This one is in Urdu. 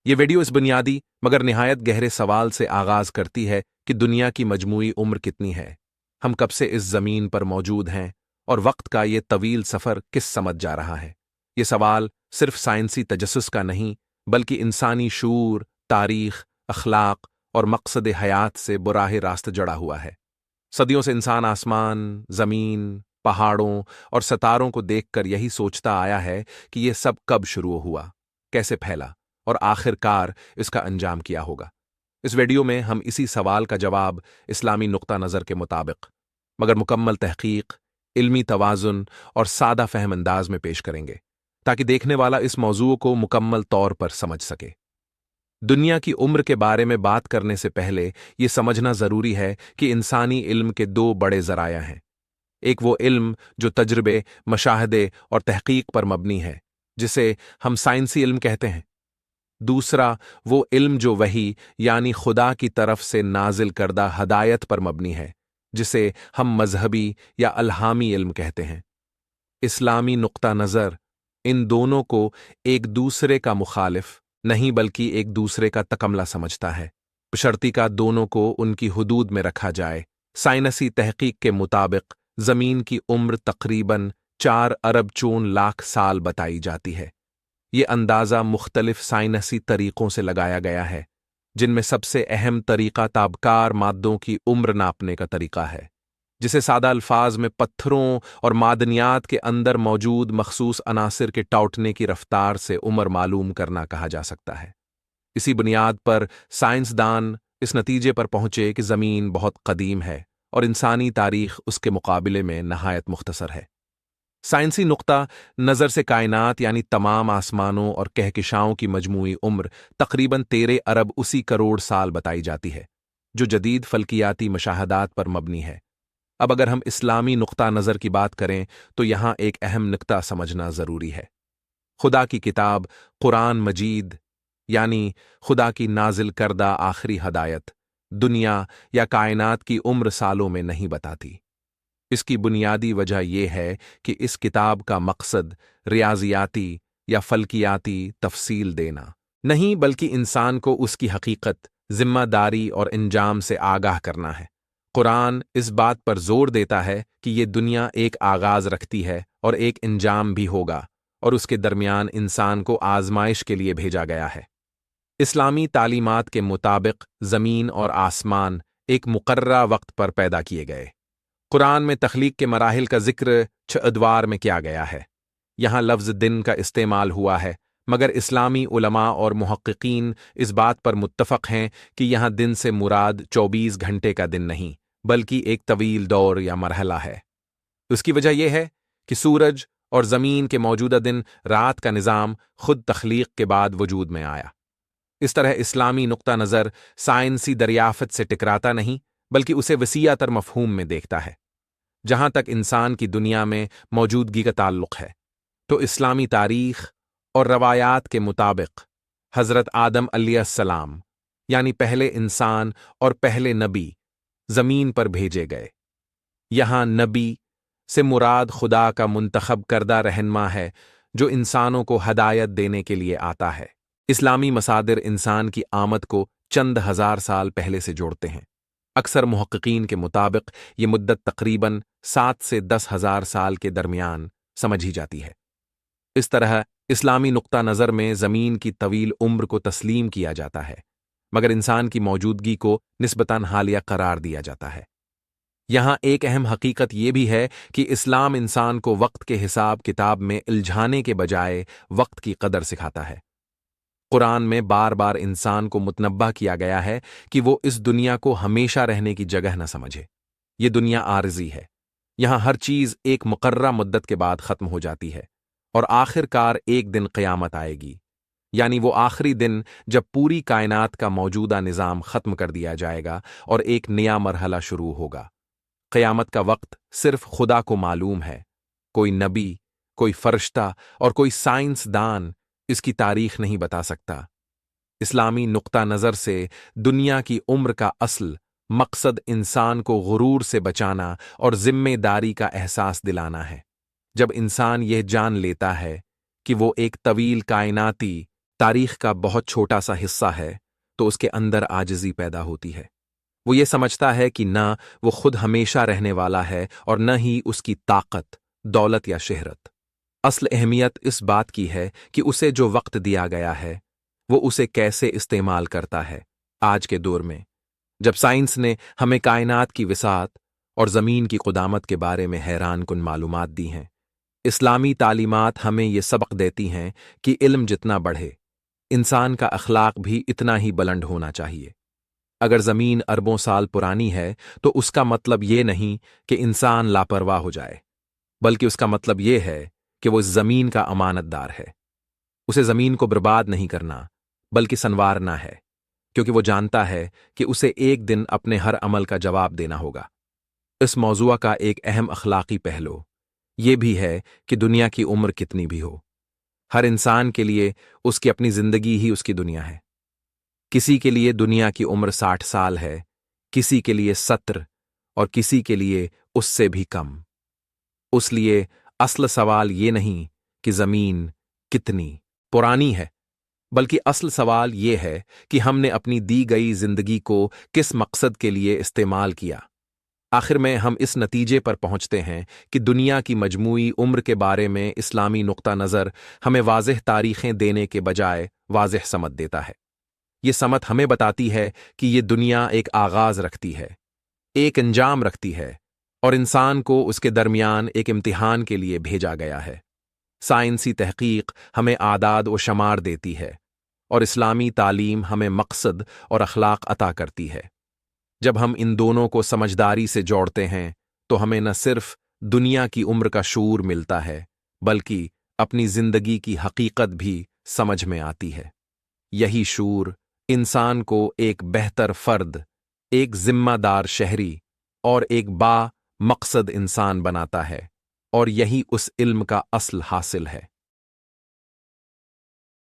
یہ ویڈیو اس بنیادی مگر نہایت گہرے سوال سے آغاز کرتی ہے کہ دنیا کی مجموعی عمر کتنی ہے، ہم کب سے اس زمین پر موجود ہیں، اور وقت کا یہ طویل سفر کس سمت جا رہا ہے۔ یہ سوال صرف سائنسی تجسس کا نہیں، بلکہ انسانی شعور، تاریخ، اخلاق اور مقصد حیات سے براہ راست جڑا ہوا ہے۔ صدیوں سے انسان آسمان، زمین، پہاڑوں اور ستاروں کو دیکھ کر یہی سوچتا آیا ہے کہ یہ سب کب شروع ہوا، کیسے پھیلا، اور آخر کار اس کا انجام کیا ہوگا۔ اس ویڈیو میں ہم اسی سوال کا جواب اسلامی نقطہ نظر کے مطابق مگر مکمل تحقیق، علمی توازن اور سادہ فہم انداز میں پیش کریں گے، تاکہ دیکھنے والا اس موضوع کو مکمل طور پر سمجھ سکے۔ دنیا کی عمر کے بارے میں بات کرنے سے پہلے یہ سمجھنا ضروری ہے کہ انسانی علم کے دو بڑے ذرائع ہیں۔ ایک وہ علم جو تجربے، مشاہدے اور تحقیق پر مبنی ہے، جسے ہم سائنسی علم کہتے ہیں۔ دوسرا وہ علم جو وحی یعنی خدا کی طرف سے نازل کردہ ہدایت پر مبنی ہے، جسے ہم مذہبی یا الہامی علم کہتے ہیں۔ اسلامی نقطہ نظر ان دونوں کو ایک دوسرے کا مخالف نہیں بلکہ ایک دوسرے کا تکملہ سمجھتا ہے، بشرطی کا دونوں کو ان کی حدود میں رکھا جائے۔ سائنسی تحقیق کے مطابق زمین کی عمر تقریباً 4 ارب 4 لاکھ سال بتائی جاتی ہے۔ یہ اندازہ مختلف سائنسی طریقوں سے لگایا گیا ہے، جن میں سب سے اہم طریقہ تابکار مادوں کی عمر ناپنے کا طریقہ ہے، جسے سادہ الفاظ میں پتھروں اور معدنیات کے اندر موجود مخصوص عناصر کے ٹوٹنے کی رفتار سے عمر معلوم کرنا کہا جا سکتا ہے۔ اسی بنیاد پر سائنسدان اس نتیجے پر پہنچے کہ زمین بہت قدیم ہے اور انسانی تاریخ اس کے مقابلے میں نہایت مختصر ہے۔ سائنسی نقطہ نظر سے کائنات یعنی تمام آسمانوں اور کہکشاؤں کی مجموعی عمر تقریباً 13 ارب 80 کروڑ سال بتائی جاتی ہے، جو جدید فلکیاتی مشاہدات پر مبنی ہے۔ اب اگر ہم اسلامی نقطہ نظر کی بات کریں تو یہاں ایک اہم نقطہ سمجھنا ضروری ہے۔ خدا کی کتاب قرآن مجید یعنی خدا کی نازل کردہ آخری ہدایت دنیا یا کائنات کی عمر سالوں میں نہیں بتاتی۔ اس کی بنیادی وجہ یہ ہے کہ اس کتاب کا مقصد ریاضیاتی یا فلکیاتی تفصیل دینا نہیں بلکہ انسان کو اس کی حقیقت، ذمہ داری اور انجام سے آگاہ کرنا ہے۔ قرآن اس بات پر زور دیتا ہے کہ یہ دنیا ایک آغاز رکھتی ہے اور ایک انجام بھی ہوگا، اور اس کے درمیان انسان کو آزمائش کے لیے بھیجا گیا ہے۔ اسلامی تعلیمات کے مطابق زمین اور آسمان ایک مقررہ وقت پر پیدا کیے گئے۔ قرآن میں تخلیق کے مراحل کا ذکر 6 ادوار میں کیا گیا ہے۔ یہاں لفظ دن کا استعمال ہوا ہے، مگر اسلامی علماء اور محققین اس بات پر متفق ہیں کہ یہاں دن سے مراد 24 گھنٹے کا دن نہیں بلکہ ایک طویل دور یا مرحلہ ہے۔ اس کی وجہ یہ ہے کہ سورج اور زمین کے موجودہ دن رات کا نظام خود تخلیق کے بعد وجود میں آیا۔ اس طرح اسلامی نقطہ نظر سائنسی دریافت سے ٹکراتا نہیں بلکہ اسے وسیع تر مفہوم میں دیکھتا ہے۔ جہاں تک انسان کی دنیا میں موجودگی کا تعلق ہے تو اسلامی تاریخ اور روایات کے مطابق حضرت آدم علیہ السلام یعنی پہلے انسان اور پہلے نبی زمین پر بھیجے گئے۔ یہاں نبی سے مراد خدا کا منتخب کردہ رہنما ہے جو انسانوں کو ہدایت دینے کے لیے آتا ہے۔ اسلامی مصادر انسان کی آمد کو چند ہزار سال پہلے سے جوڑتے ہیں۔ اکثر محققین کے مطابق یہ مدت تقریباً 7 سے 10 ہزار سال کے درمیان سمجھی جاتی ہے۔ اس طرح اسلامی نقطہ نظر میں زمین کی طویل عمر کو تسلیم کیا جاتا ہے، مگر انسان کی موجودگی کو نسبتاً حالیہ قرار دیا جاتا ہے۔ یہاں ایک اہم حقیقت یہ بھی ہے کہ اسلام انسان کو وقت کے حساب کتاب میں الجھانے کے بجائے وقت کی قدر سکھاتا ہے۔ قرآن میں بار بار انسان کو متنبہ کیا گیا ہے کہ وہ اس دنیا کو ہمیشہ رہنے کی جگہ نہ سمجھے۔ یہ دنیا عارضی ہے، یہاں ہر چیز ایک مقررہ مدت کے بعد ختم ہو جاتی ہے، اور آخر کار ایک دن قیامت آئے گی، یعنی وہ آخری دن جب پوری کائنات کا موجودہ نظام ختم کر دیا جائے گا اور ایک نیا مرحلہ شروع ہوگا۔ قیامت کا وقت صرف خدا کو معلوم ہے۔ کوئی نبی، کوئی فرشتہ اور کوئی سائنسدان اس کی تاریخ نہیں بتا سکتا۔ اسلامی نقطہ نظر سے دنیا کی عمر کا اصل مقصد انسان کو غرور سے بچانا اور ذمہ داری کا احساس دلانا ہے۔ جب انسان یہ جان لیتا ہے کہ وہ ایک طویل کائناتی تاریخ کا بہت چھوٹا سا حصہ ہے تو اس کے اندر عاجزی پیدا ہوتی ہے۔ وہ یہ سمجھتا ہے کہ نہ وہ خود ہمیشہ رہنے والا ہے اور نہ ہی اس کی طاقت، دولت یا شہرت۔ اصل اہمیت اس بات کی ہے کہ اسے جو وقت دیا گیا ہے وہ اسے کیسے استعمال کرتا ہے۔ آج کے دور میں جب سائنس نے ہمیں کائنات کی وسعت اور زمین کی قدامت کے بارے میں حیران کن معلومات دی ہیں، اسلامی تعلیمات ہمیں یہ سبق دیتی ہیں کہ علم جتنا بڑھے، انسان کا اخلاق بھی اتنا ہی بلند ہونا چاہیے۔ اگر زمین اربوں سال پرانی ہے تو اس کا مطلب یہ نہیں کہ انسان لاپرواہ ہو جائے، بلکہ اس کا مطلب یہ ہے کہ وہ اس زمین کا امانت دار ہے۔ اسے زمین کو برباد نہیں کرنا بلکہ سنوارنا ہے، کیونکہ وہ جانتا ہے کہ اسے ایک دن اپنے ہر عمل کا جواب دینا ہوگا۔ اس موضوع کا ایک اہم اخلاقی پہلو یہ بھی ہے کہ دنیا کی عمر کتنی بھی ہو، ہر انسان کے لیے اس کی اپنی زندگی ہی اس کی دنیا ہے۔ کسی کے لیے دنیا کی عمر 60 سال ہے، کسی کے لیے 70 اور کسی کے لیے اس سے بھی کم۔ اس لیے اصل سوال یہ نہیں کہ زمین کتنی پرانی ہے، بلکہ اصل سوال یہ ہے کہ ہم نے اپنی دی گئی زندگی کو کس مقصد کے لیے استعمال کیا۔ آخر میں ہم اس نتیجے پر پہنچتے ہیں کہ دنیا کی مجموعی عمر کے بارے میں اسلامی نقطہ نظر ہمیں واضح تاریخیں دینے کے بجائے واضح سمت دیتا ہے۔ یہ سمت ہمیں بتاتی ہے کہ یہ دنیا ایک آغاز رکھتی ہے، ایک انجام رکھتی ہے، اور انسان کو اس کے درمیان ایک امتحان کے لیے بھیجا گیا ہے۔ سائنسی تحقیق ہمیں اعداد و شمار دیتی ہے، اور اسلامی تعلیم ہمیں مقصد اور اخلاق عطا کرتی ہے۔ جب ہم ان دونوں کو سمجھداری سے جوڑتے ہیں تو ہمیں نہ صرف دنیا کی عمر کا شعور ملتا ہے بلکہ اپنی زندگی کی حقیقت بھی سمجھ میں آتی ہے۔ یہی شعور انسان کو ایک بہتر فرد، ایک ذمہ دار شہری اور ایک با مقصد انسان بناتا ہے، اور یہی اس علم کا اصل حاصل ہے۔